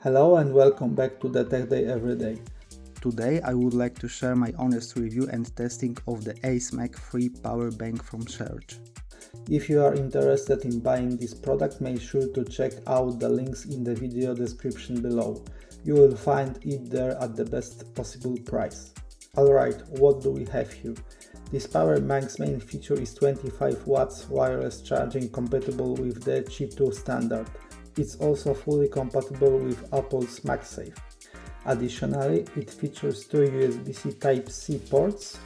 Hello and welcome back to the Tech Day Everyday. Today I would like to share my honest review and testing of the IceMag free power bank from SHARGE. If you are interested in buying this product, make sure to check out the links in the video description below. You will find it there at the best possible price. Alright, what do we have here? This power bank's main feature is 25 watts wireless charging compatible with the Qi2 standard. It's also fully compatible with Apple's MagSafe. Additionally, it features two USB-C Type-C ports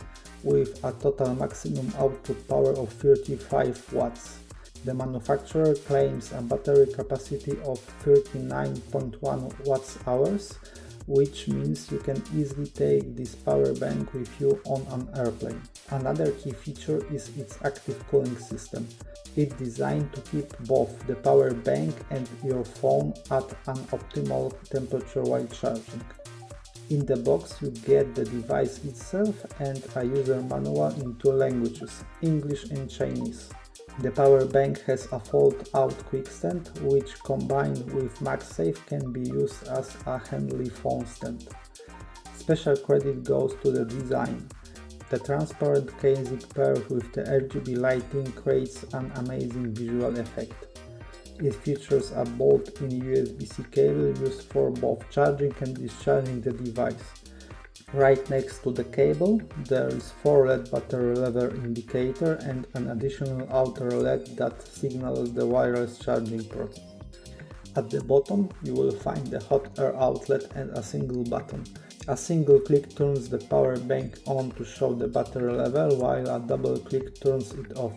with a total maximum output power of 35 watts. The manufacturer claims a battery capacity of 39.1 watt-hours, which means you can easily take this power bank with you on an airplane. Another key feature is its active cooling system. It's designed to keep both the power bank and your phone at an optimal temperature while charging. In the box you get the device itself and a user manual in two languages, English and Chinese. The power bank has a fold-out kickstand, which combined with MagSafe can be used as a handy phone stand. Special credit goes to the design. The transparent casing paired with the RGB lighting creates an amazing visual effect. It features a bolt-in USB-C cable used for both charging and discharging the device. Right next to the cable, there is 4 LED battery level indicator and an additional outer LED that signals the wireless charging process. At the bottom, you will find the hot air outlet and a single button. A single click turns the power bank on to show the battery level, while a double click turns it off.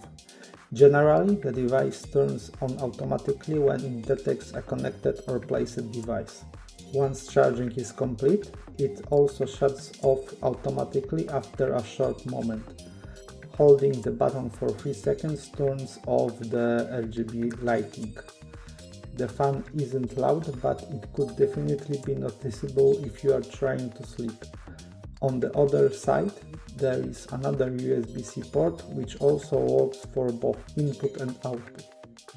Generally, the device turns on automatically when it detects a connected or placed device. Once charging is complete, it also shuts off automatically after a short moment. Holding the button for 3 seconds turns off the RGB lighting. The fan isn't loud, but it could definitely be noticeable if you are trying to sleep. On the other side, there is another USB-C port which also works for both input and output.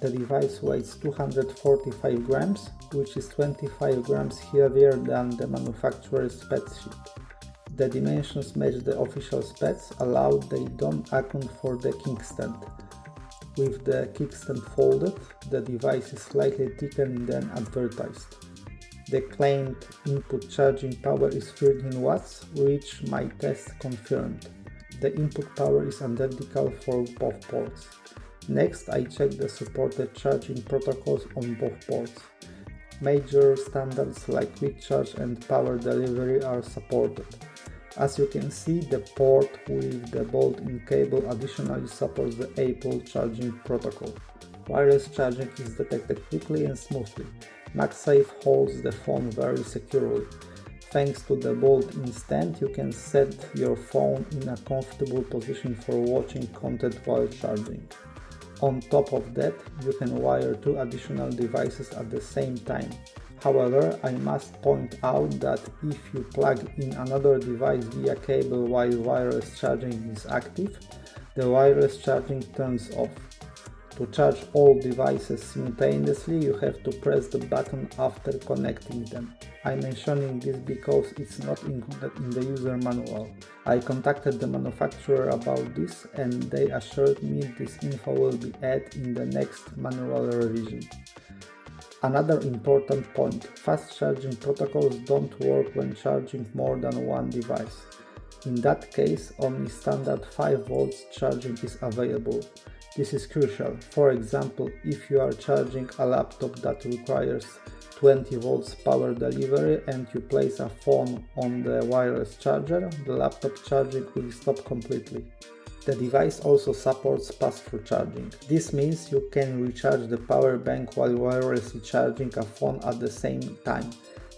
The device weighs 245 grams, which is 25 grams heavier than the manufacturer's spec sheet. The dimensions match the official specs, allowed they don't account for the kickstand. With the kickstand folded, the device is slightly thicker than advertised. The claimed input charging power is 13 watts, which my test confirmed. The input power is identical for both ports. Next, I checked the supported charging protocols on both ports. Major standards like quick charge and power delivery are supported. As you can see, the port with the bolt-in cable additionally supports the Apple Charging Protocol. Wireless charging is detected quickly and smoothly. MagSafe holds the phone very securely. Thanks to the bolt-in stand, you can set your phone in a comfortable position for watching content while charging. On top of that, you can wire 2 additional devices at the same time. However, I must point out that if you plug in another device via cable while wireless charging is active, the wireless charging turns off. To charge all devices simultaneously, you have to press the button after connecting them. I'm mentioning this because it's not included in the user manual. I contacted the manufacturer about this and they assured me this info will be added in the next manual revision. Another important point, fast charging protocols don't work when charging more than one device. In that case, only standard 5 volts charging is available. This is crucial. For example, if you are charging a laptop that requires 20 volts power delivery and you place a phone on the wireless charger, the laptop charging will stop completely. The device also supports pass-through charging. This means you can recharge the power bank while wirelessly charging a phone at the same time.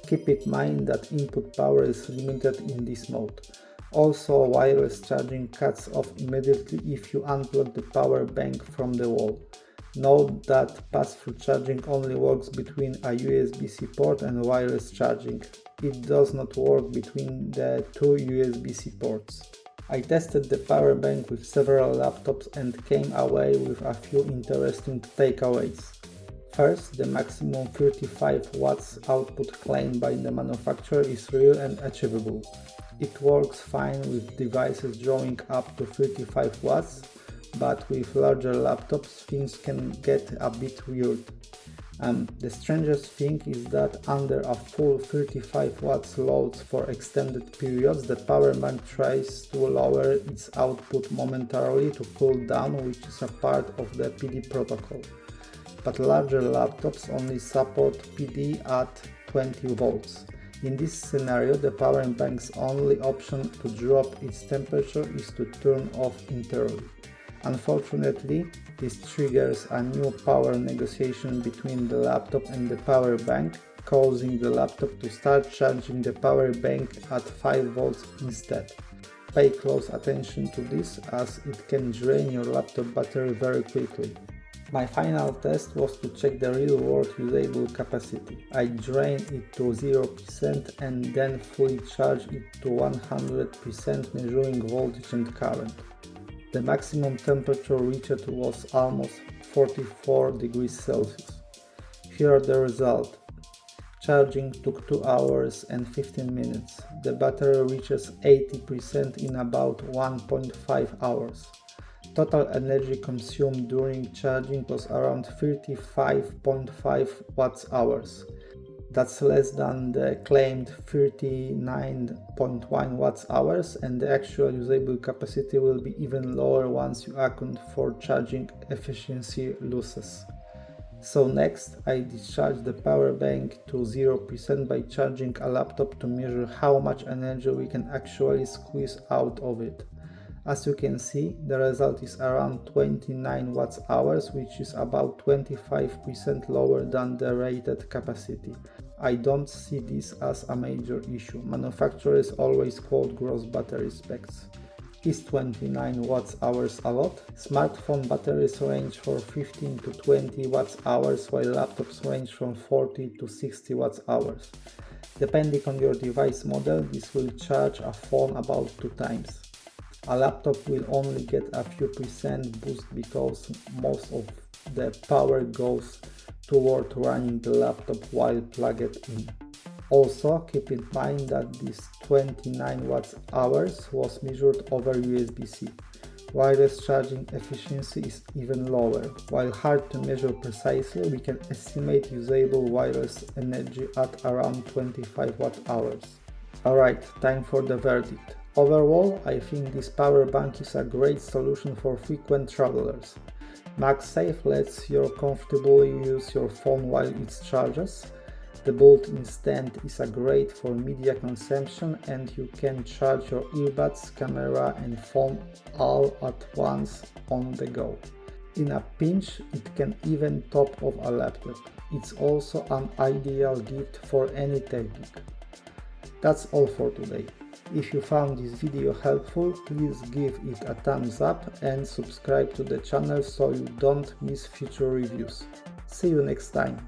Keep in mind that input power is limited in this mode. Also, wireless charging cuts off immediately if you unplug the power bank from the wall. Note that pass-through charging only works between a USB-C port and wireless charging. It does not work between the 2 USB-C ports. I tested the power bank with several laptops and came away with a few interesting takeaways. First, the maximum 35 watts output claimed by the manufacturer is real and achievable. It works fine with devices drawing up to 35 watts, but with larger laptops things can get a bit weird. The strangest thing is that under a full 35 watts load for extended periods, the power bank tries to lower its output momentarily to cool down, which is a part of the PD protocol. But larger laptops only support PD at 20 volts. In this scenario, the power bank's only option to drop its temperature is to turn off entirely. Unfortunately, this triggers a new power negotiation between the laptop and the power bank, causing the laptop to start charging the power bank at 5 volts instead. Pay close attention to this, as it can drain your laptop battery very quickly. My final test was to check the real-world usable capacity. I drained it to 0% and then fully charged it to 100%, measuring voltage and current. The maximum temperature reached was almost 44 degrees Celsius. Here are the results. Charging took 2 hours and 15 minutes. The battery reaches 80% in about 1.5 hours. Total energy consumed during charging was around 35.5 watt-hours. That's less than the claimed 39.1 watt-hours, and the actual usable capacity will be even lower once you account for charging efficiency losses. So next, I discharged the power bank to 0% by charging a laptop to measure how much energy we can actually squeeze out of it. As you can see, the result is around 29 watt-hours, which is about 25% lower than the rated capacity. I don't see this as a major issue. Manufacturers always quote gross battery specs. Is 29 watt-hours a lot? Smartphone batteries range from 15 to 20 watt-hours, while laptops range from 40 to 60 watt-hours. Depending on your device model, this will charge a phone about 2 times. A laptop will only get a few percent boost because most of the power goes toward running the laptop while plugged in. Also, keep in mind that this 29 watt-hours was measured over USB-C. Wireless charging efficiency is even lower. While hard to measure precisely, we can estimate usable wireless energy at around 25 watt-hours. Alright, time for the verdict. Overall, I think this power bank is a great solution for frequent travelers. MagSafe lets you comfortably use your phone while it charges. The built-in stand is great for media consumption, and you can charge your earbuds, camera and phone all at once on the go. In a pinch, it can even top off a laptop. It's also an ideal gift for any tech geek. That's all for today. If you found this video helpful, please give it a thumbs up and subscribe to the channel so you don't miss future reviews. See you next time.